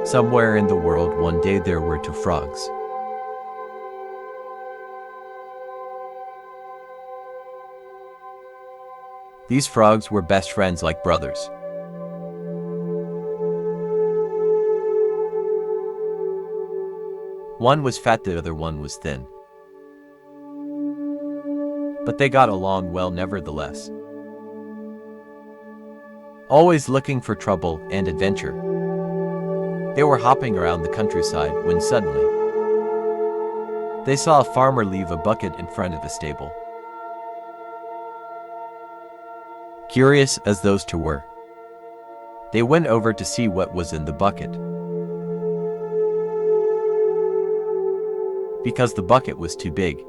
Somewhere in the world one day there were two frogs. These frogs were best friends like brothers. One was fat, the other one was thin. But they got along well nevertheless. Always looking for trouble and adventure. They were hopping around the countryside when suddenly they saw a farmer leave a bucket in front of a stable. Curious as those two were, they went over to see what was in the bucket. Because the bucket was too big,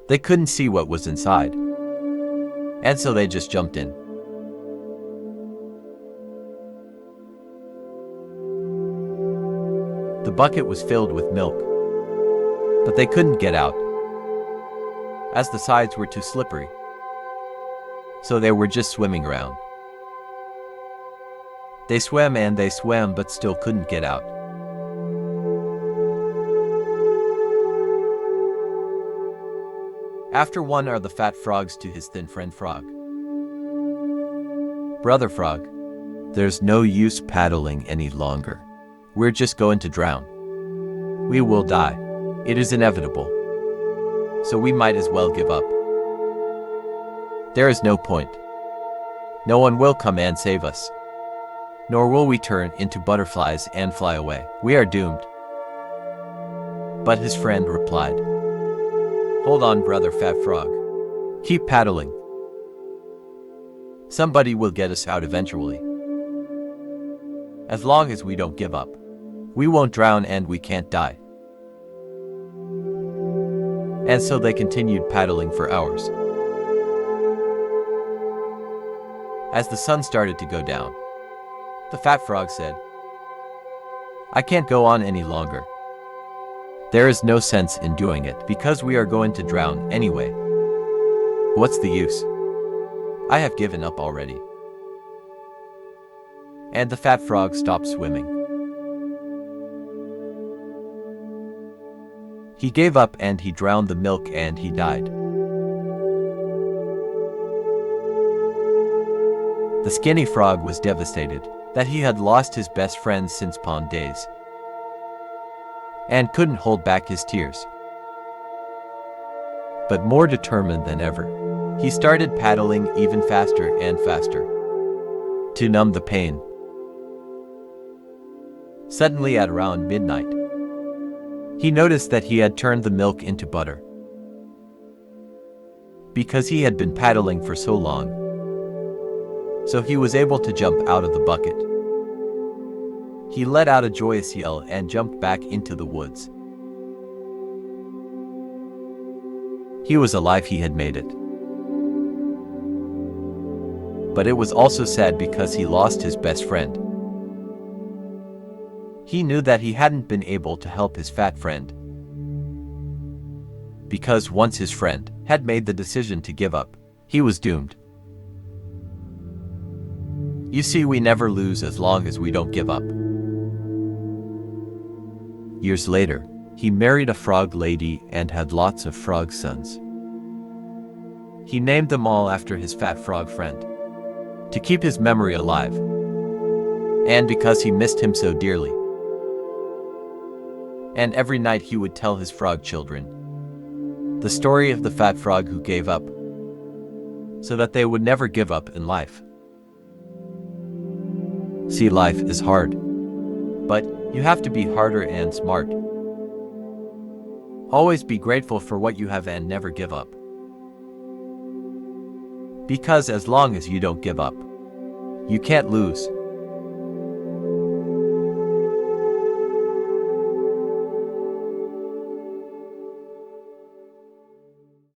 they couldn't see what was inside, and so they just jumped in. The bucket was filled with milk, but they couldn't get out, as the sides were too slippery. So they were just swimming around. They swam and they swam, but still couldn't get out. After one are the fat frogs to his thin friend frog. Brother frog, there's no use paddling any longer. We're just going to drown. We will die. It is inevitable. So we might as well give up. There is no point. No one will come and save us. Nor will we turn into butterflies and fly away. We are doomed. But his friend replied, "Hold on, brother fat frog. Keep paddling. Somebody will get us out eventually. As long as we don't give up, we won't drown and we can't die." And so they continued paddling for hours. As the sun started to go down, the fat frog said, "I can't go on any longer. There is no sense in doing it because we are going to drown anyway. What's the use? I have given up already." And the fat frog stopped swimming. He gave up and he drowned the milk and he died. The skinny frog was devastated that he had lost his best friend since pond days and couldn't hold back his tears. But more determined than ever, he started paddling even faster and faster to numb the pain. Suddenly, at around midnight, he noticed that he had turned the milk into butter. Because he had been paddling for so long, so he was able to jump out of the bucket. He let out a joyous yell and jumped back into the woods. He was alive, he had made it. But it was also sad because he lost his best friend. He knew that he hadn't been able to help his fat friend, because once his friend had made the decision to give up, he was doomed. You see, we never lose as long as we don't give up. Years later, he married a frog lady and had lots of frog sons. He named them all after his fat frog friend, to keep his memory alive, and because he missed him so dearly. And every night he would tell his frog children the story of the fat frog who gave up, so that they would never give up in life. See, life is hard, but you have to be harder and smart. Always be grateful for what you have and never give up. Because as long as you don't give up, you can't lose.